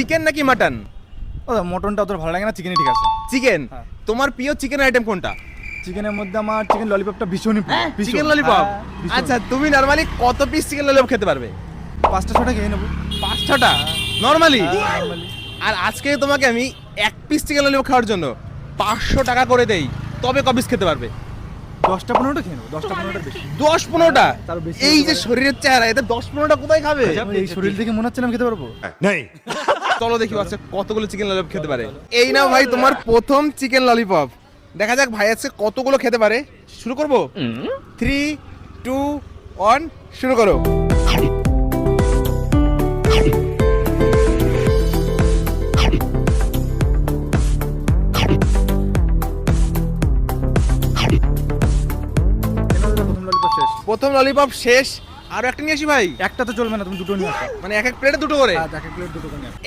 Chicken নাকি mutton? ও মটনটা অত ভালো লাগে না, চিকেনই ঠিক আছে। চিকেন। হ্যাঁ। তোমার প্রিয় চিকেন আইটেম কোনটা? চিকেনের মধ্যে আমার চিকেন ললিপপটা ভীষণই প্রিয়। Chicken lollipop. আচ্ছা, তুমি নরমালি কত পিস চিকেন ললিপপ খেতে পারবে? 5টা 6টা খেয়ে নেবো। 5-6টা নরমালি? নরমালি। আর আজকে তোমাকে আমি 1 পিস চিকেন ললিপপ খাওয়ার জন্য 500 টাকা করে দেই, তবে ক পিস খেতে পারবে? 10টা 15টা খেয়ে নেবো, 10টা 15টার বেশি। 10-15টা? তারও বেশি এই হতে যে পারে। শরীরের চেহারা, এতে 10-15টা কোথায় খাবে? এই শরীর দেখে মনে হচ্ছে না আমি খেতে পারবো। চলো দেখি আজকে কতগুলো চিকেন ললিপপ খেতে পারে। এই নাও ভাই তোমার প্রথম চিকেন ললিপপ। দেখা যাক ভাই আজকে কতগুলো খেতে পারে। শুরু করব? 3, 2, 1 শুরু করো। প্রথম ললিপপ শেষ। প্রথম ললিপপ শেষ। আরো একটা নিয়ে আসি ভাই। একটা তো চলবে না, তুমি দুটো নিয়ে আসো। মানে এক এক প্লেটে দুটো করে? এক এক প্লেট দুটো করে নিয়ে আসো।